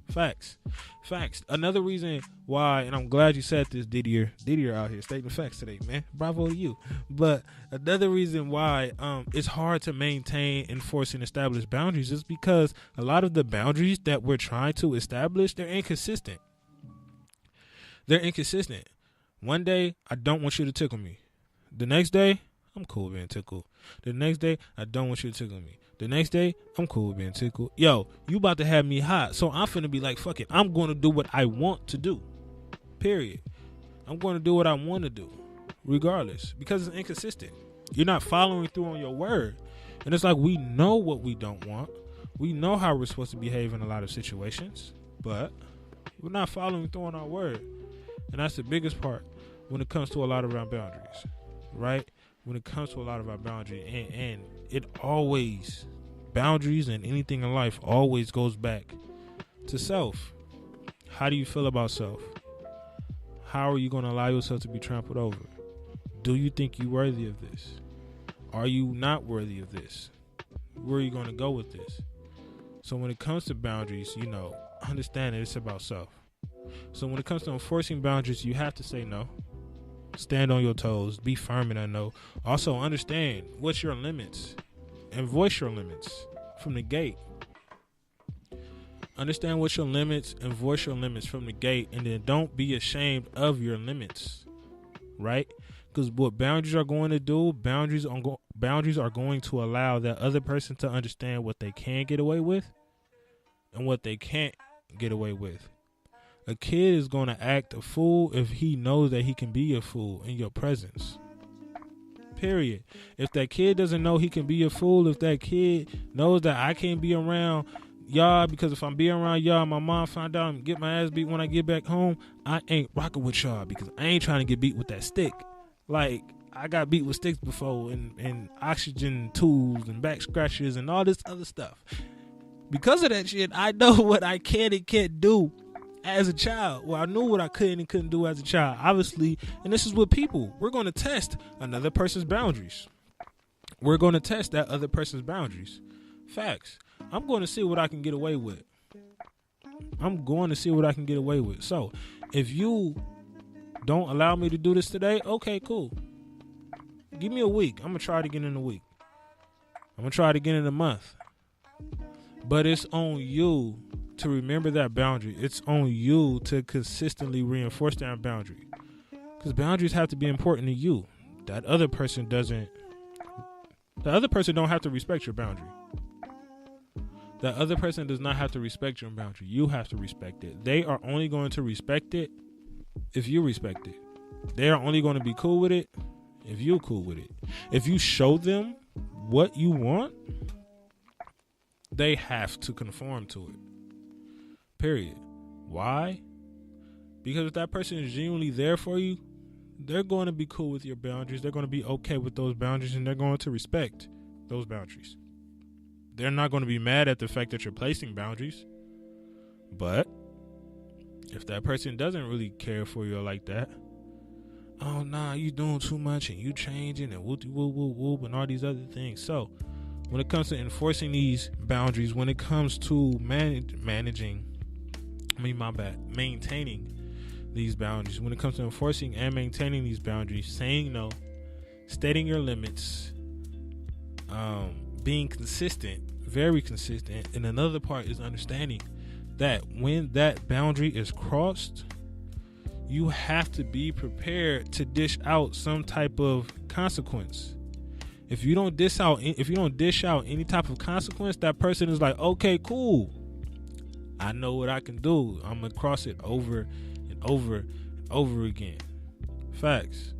Facts. Another reason why, and I'm glad you said this, Didier out here stating facts today, man. Bravo to you. But another reason why it's hard to maintain, enforce, and establish boundaries is because a lot of the boundaries that we're trying to establish, they're inconsistent. One day, I don't want you to tickle me. The next day, I'm cool being tickled. The next day, I don't want you to tickle me. The next day, I'm cool with being tickled. Yo, you about to have me hot, so I'm finna be like, fuck it. I'm going to do what I want to do. Period. I'm going to do what I want to do, regardless, because it's inconsistent. You're not following through on your word. And it's like, we know what we don't want. We know how we're supposed to behave in a lot of situations, but we're not following through on our word. And that's the biggest part when it comes to a lot of our boundaries, right? When it comes to a lot of our boundaries, and it always boundaries and anything in life always goes back to self. How do you feel about self? How are you going to allow yourself to be trampled over? Do you think you're worthy of this? Are you not worthy of this? Where are you going to go with this? So when it comes to boundaries, understand that it's about self. So when it comes to enforcing boundaries, you have to say no. Stand on your toes. Be firm in that no. Also understand what's your limits and voice your limits from the gate. Understand what's your limits and voice your limits from the gate, and then don't be ashamed of your limits, right? Because what boundaries are going to do, boundaries are going to allow that other person to understand what they can get away with and what they can't get away with. A kid is going to act a fool if he knows that he can be a fool in your presence. Period. If that kid doesn't know he can be a fool, if that kid knows that I can't be around y'all because if I'm being around y'all, my mom found out and get my ass beat when I get back home, I ain't rocking with y'all because I ain't trying to get beat with that stick. Like, I got beat with sticks before and oxygen tools and back scratches and all this other stuff. Because of that shit, I know what I can and can't do as a child. Well, I knew what I could and couldn't do as a child, obviously. And this is with people. We're going to test another person's boundaries. We're going to test that other person's boundaries. Facts. I'm going to see what I can get away with. So, if you don't allow me to do this today, okay, cool. Give me a week. I'm going to try it again in a week. I'm going to try it again in a month. But it's on you to remember that boundary. It's on you to consistently reinforce that boundary. Because boundaries have to be important to you. That other person don't have to respect your boundary. That other person does not have to respect your boundary. You have to respect it. They are only going to respect it if you respect it. They are only going to be cool with it if you're cool with it. If you show them what you want, they have to conform to it. Period. Why? Because if that person is genuinely there for you, they're going to be cool with your boundaries. They're going to be okay with those boundaries, and they're going to respect those boundaries. They're not going to be mad at the fact that you're placing boundaries. But if that person doesn't really care for you like that, oh, nah, you doing too much and you changing and whoop, whoop, whoop, whoop, and all these other things. So when it comes to enforcing these boundaries, when it comes to maintaining these boundaries, when it comes to enforcing and maintaining these boundaries, saying no, stating your limits, being consistent, very consistent. And another part is understanding that when that boundary is crossed, you have to be prepared to dish out some type of consequence. If you don't dish out any type of consequence, that person is like, okay, cool, I know what I can do. I'm gonna cross it over and over and over again. Facts.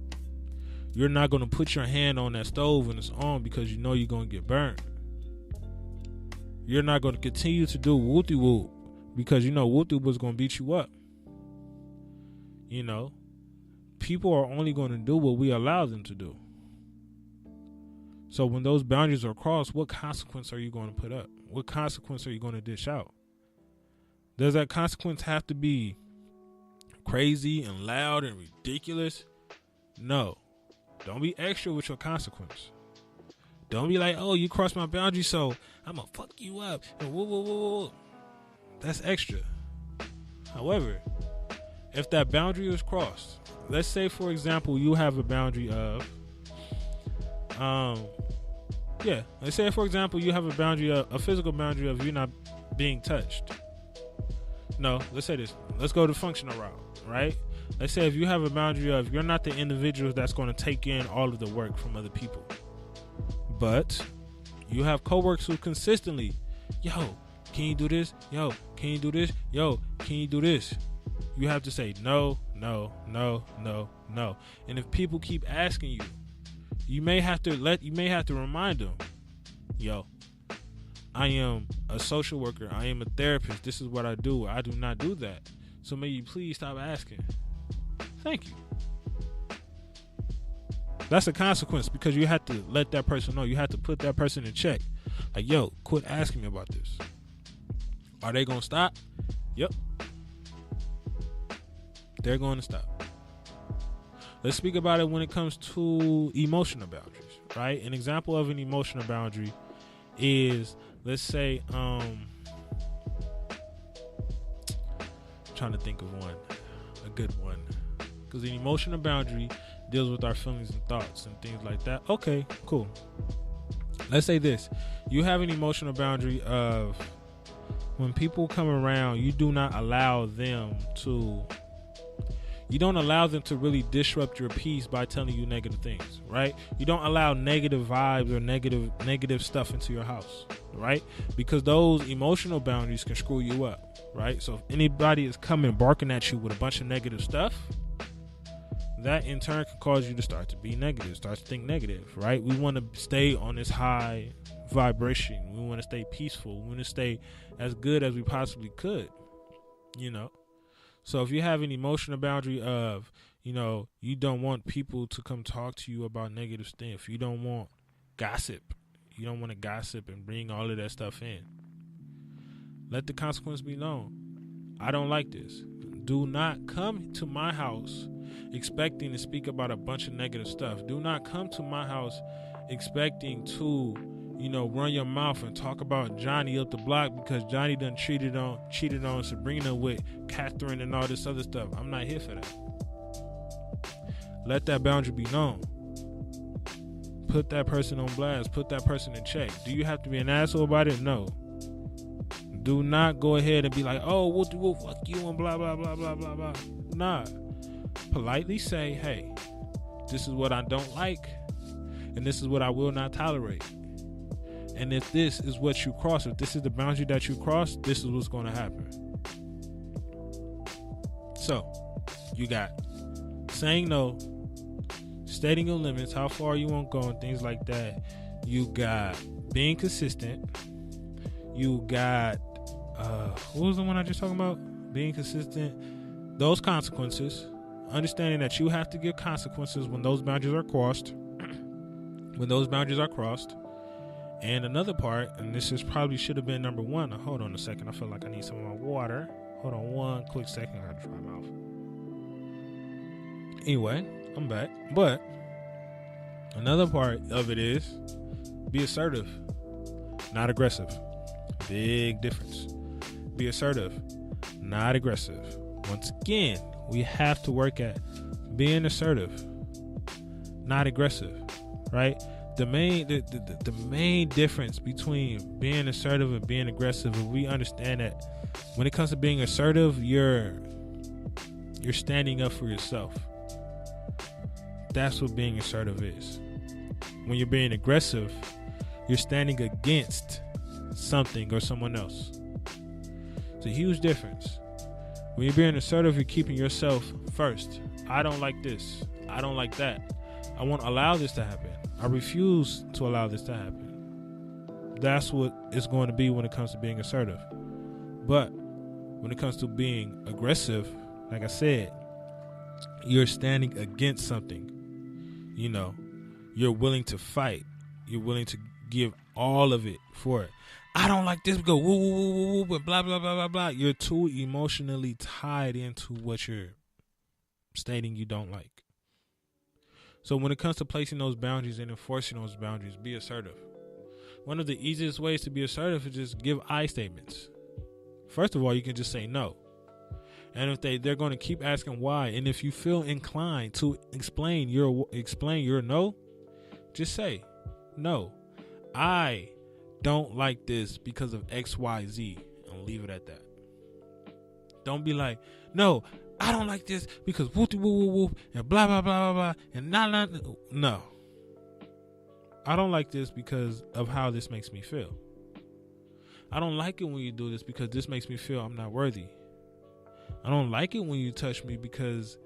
You're not gonna put your hand on that stove when it's on because you know you're gonna get burnt. You're not gonna continue to do whoop-de-whoop because you know whoop-de-whoop is gonna beat you up. People are only gonna do what we allow them to do. So when those boundaries are crossed, what consequence are you going to put up? What consequence are you going to dish out? Does that consequence have to be crazy and loud and ridiculous? No. Don't be extra with your consequence. Don't be like, oh, you crossed my boundary, so I'm going to fuck you up. And whoa, whoa, whoa, whoa. That's extra. However, if that boundary is crossed, let's say, for example, you have a boundary of, let's say, for example, you have a boundary, a physical boundary of you not being touched. No, let's say this. Let's go the functional route, right? Let's say if you have a boundary of you're not the individual that's going to take in all of the work from other people, but you have coworkers who consistently, yo, can you do this? Yo, can you do this? Yo, can you do this? You have to say no, no, no, no, no. And if people keep asking you, you may have to remind them, yo, I am a social worker. I am a therapist. This is what I do. I do not do that. So may you please stop asking. Thank you. That's a consequence because you have to let that person know. You have to put that person in check. Like, yo, quit asking me about this. Are they gonna stop? Yep. They're going to stop. Let's speak about it when it comes to emotional boundaries, right? An example of an emotional boundary is, let's say, trying to think of one, a good one, because an emotional boundary deals with our feelings and thoughts and things like that. Okay, cool. Let's say this: you have an emotional boundary of when people come around, you don't allow them to really disrupt your peace by telling you negative things, right? You don't allow negative vibes or negative stuff into your house, right? Because those emotional boundaries can screw you up, right? So if anybody is coming barking at you with a bunch of negative stuff, that in turn can cause you to start to be negative, start to think negative, right? We want to stay on this high vibration. We want to stay peaceful. We want to stay as good as we possibly could, So if you have an emotional boundary of, you don't want people to come talk to you about negative stuff. You don't want gossip. You don't want to gossip and bring all of that stuff in. Let the consequence be known. I don't like this. Do not come to my house expecting to speak about a bunch of negative stuff. Do not come to my house expecting to, run your mouth and talk about Johnny up the block because Johnny done cheated on Sabrina with Catherine and all this other stuff. I'm not here for that. Let that boundary be known. Put that person on blast. Put that person in check. Do you have to be an asshole about it? No. Do not go ahead and be like, oh, we'll fuck you and blah, blah, blah, blah, blah, blah. Nah. Politely say, hey, this is what I don't like, and this is what I will not tolerate. And if this is what you cross, if this is the boundary that you cross, this is what's going to happen. So, you got saying no, stating your limits, how far you won't go, and things like that. You got being consistent. You got, what was the one I just talking about? Being consistent. Those consequences. Understanding that you have to give consequences when those boundaries are crossed. And another part, and this is probably should have been number one. Now, hold on a second. I feel like I need some of my water. Hold on one quick second. I gotta dry my mouth. Anyway, I'm back. But another part of it is be assertive, not aggressive. Big difference. Be assertive, not aggressive. Once again, we have to work at being assertive, not aggressive, right? The main difference between being assertive and being aggressive is we understand that when it comes to being assertive, you're standing up for yourself. That's what being assertive is. When you're being aggressive, you're standing against something or someone else. It's a huge difference. When you're being assertive, you're keeping yourself first. I don't like this. I don't like that. I won't allow this to happen. I refuse to allow this to happen. That's what it's going to be when it comes to being assertive. But when it comes to being aggressive, like I said, you're standing against something. You're willing to fight. You're willing to give all of it for it. I don't like this. Go woo woo woo woo woo, blah blah blah blah blah. You're too emotionally tied into what you're stating you don't like. So when it comes to placing those boundaries and enforcing those boundaries, be assertive. One of the easiest ways to be assertive is just give I statements. First of all, you can just say no. And if they're going to keep asking why, and if you feel inclined to explain your no, just say no. I don't like this because of XYZ, and leave it at that. Don't be like, no, I don't like this because whoop whoop whoop whoop and blah blah blah blah blah and nah. No, I don't like this because of how this makes me feel. I don't like it when you do this because this makes me feel I'm not worthy. I don't like it when you touch me because,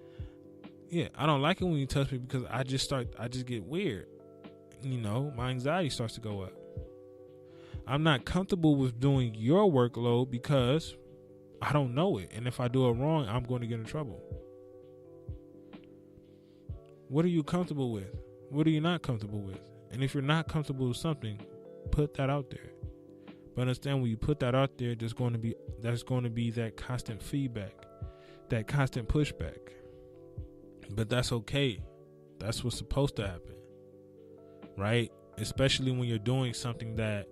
I don't like it when you touch me because I just get weird. My anxiety starts to go up. I'm not comfortable with doing your workload because I don't know it. And if I do it wrong, I'm going to get in trouble. What are you comfortable with? What are you not comfortable with? And if you're not comfortable with something, put that out there. But understand, when you put that out there, there's going to be that constant feedback, that constant pushback. But that's okay. That's what's supposed to happen, right? Especially when you're doing something that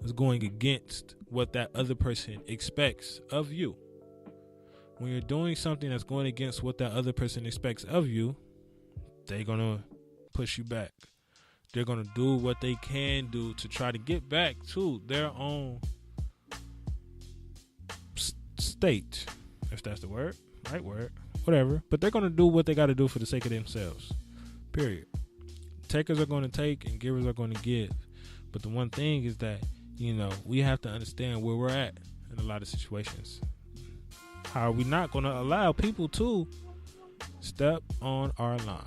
is going against what that other person expects of you. When you're doing something that's going against what that other person expects of you, they're going to push you back. They're going to do what they can do to try to get back to their own state, if that's the word, right word, whatever. But they're going to do what they got to do for the sake of themselves, period. Takers are going to take and givers are going to give. But the one thing is that, we have to understand where we're at in a lot of situations. How are we not going to allow people to step on our line?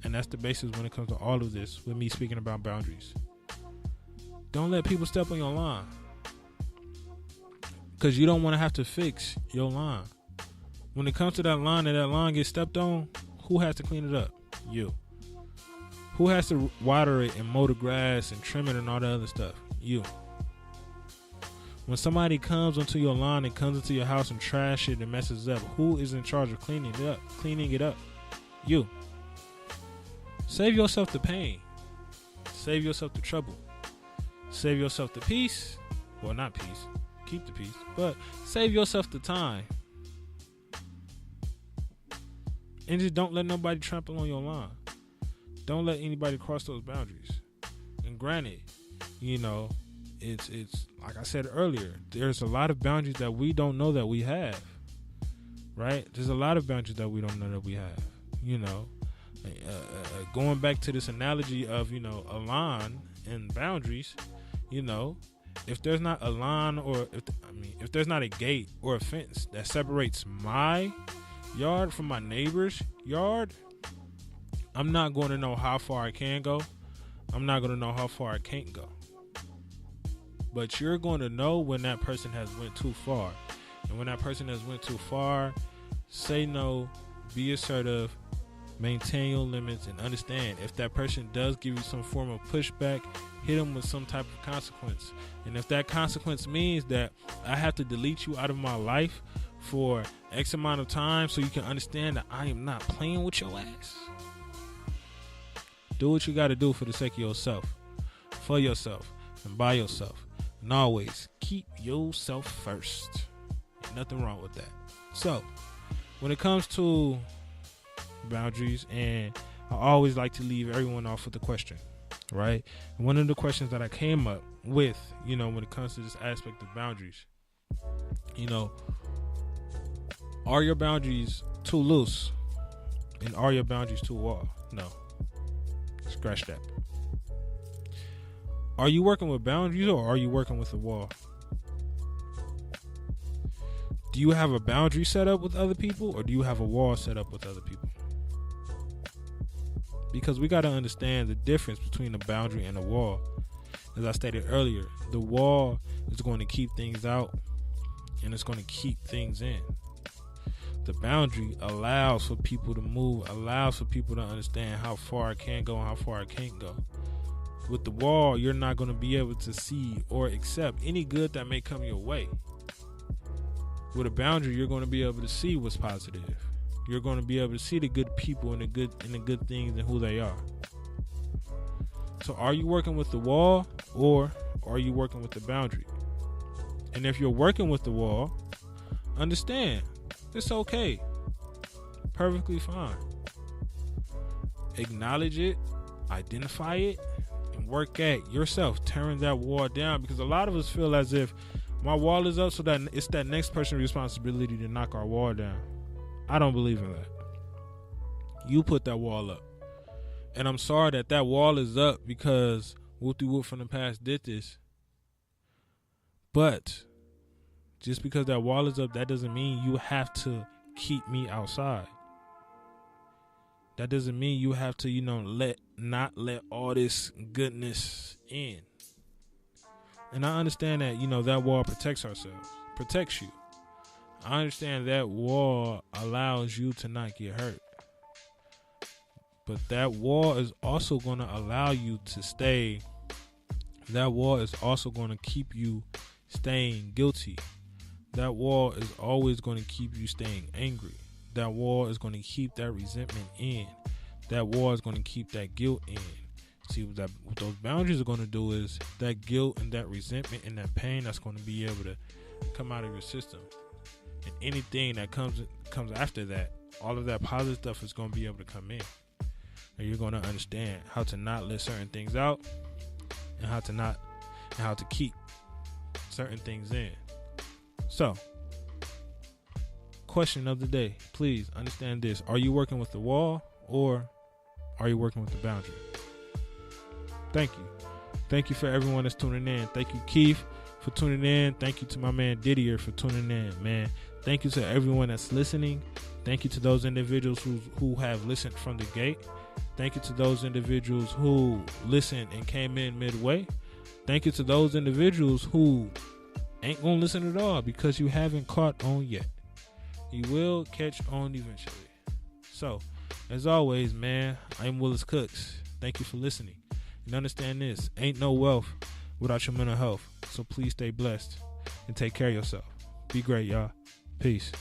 And that's the basis when it comes to all of this, with me speaking about boundaries. Don't let people step on your line, because you don't want to have to fix your line. When it comes to that line and that line gets stepped on, who has to clean it up? You. Who has to water it and mow the grass and trim it and all the other stuff? You. When somebody comes onto your lawn and comes into your house and trash it and messes up, who is in charge of cleaning it up? You. Save yourself the pain. Save yourself the trouble. Save yourself the peace. Well, not peace. Keep the peace. But save yourself the time. And just don't let nobody trample on your line. Don't let anybody cross those boundaries. And granted, it's like I said earlier, there's a lot of boundaries that we don't know that we have. Right? There's a lot of boundaries that we don't know that we have. Going back to this analogy of, a line and boundaries, if there's not a line or if there's not a gate or a fence that separates my yard from my neighbor's yard, I'm not going to know how far I can go. I'm not going to know how far I can't go. But you're going to know when that person has went too far. And when that person has went too far, say no, be assertive, maintain your limits, and understand if that person does give you some form of pushback, hit them with some type of consequence. And if that consequence means that I have to delete you out of my life for X amount of time so you can understand that I am not playing with your ass, do what you got to do for the sake of yourself, for yourself, and by yourself. And always keep yourself first. Ain't nothing wrong with that. So, when it comes to boundaries, and I always like to leave everyone off with a question, right? And one of the questions that I came up with, when it comes to this aspect of boundaries, are your boundaries too loose? And are your boundaries too wide? No. Scratch that. Are you working with boundaries or are you working with a wall? Do you have a boundary set up with other people or do you have a wall set up with other people? Because we got to understand the difference between a boundary and a wall. As I stated earlier, the wall is going to keep things out and it's going to keep things in. The boundary allows for people to move, allows for people to understand how far I can go and how far I can't go. With the wall, you're not going to be able to see or accept any good that may come your way. With a boundary, you're going to be able to see what's positive. You're going to be able to see the good people and the good things and who they are. So are you working with the wall or are you working with the boundary? And if you're working with the wall, understand it's okay. Perfectly fine. Acknowledge it, identify it, and work at yourself tearing that wall down, because a lot of us feel as if my wall is up so that it's that next person's responsibility to knock our wall down. I don't believe in that. You put that wall up. And I'm sorry that wall is up because Whoop-de-Whoop from the past did this. But just because that wall is up, that doesn't mean you have to keep me outside. That doesn't mean you have to, not let all this goodness in. And I understand that, that wall protects ourselves, protects you. I understand that wall allows you to not get hurt. But that wall is also going to allow you to stay that wall is also going to keep you staying guilty. That wall is always going to keep you staying angry. That wall is going to keep that resentment in. That wall is going to keep that guilt in. See, what those boundaries are going to do is that guilt and that resentment and that pain that's going to be able to come out of your system. And anything that comes after that, all of that positive stuff is going to be able to come in. And you're going to understand how to not let certain things out and how to keep certain things in. So, question of the day, please understand this. Are you working with the wall or are you working with the boundary? Thank you. Thank you for everyone that's tuning in. Thank you, Keith, for tuning in. Thank you to my man Didier for tuning in, man. Thank you to everyone that's listening. Thank you to those individuals who have listened from the gate. Thank you to those individuals who listened and came in midway. Thank you to those individuals who ain't gonna listen at all because you haven't caught on yet. You will catch on eventually. So, as always, man, I'm Willis Cooks. Thank you for listening. And understand this, ain't no wealth without your mental health. So please stay blessed and take care of yourself. Be great, y'all. Peace.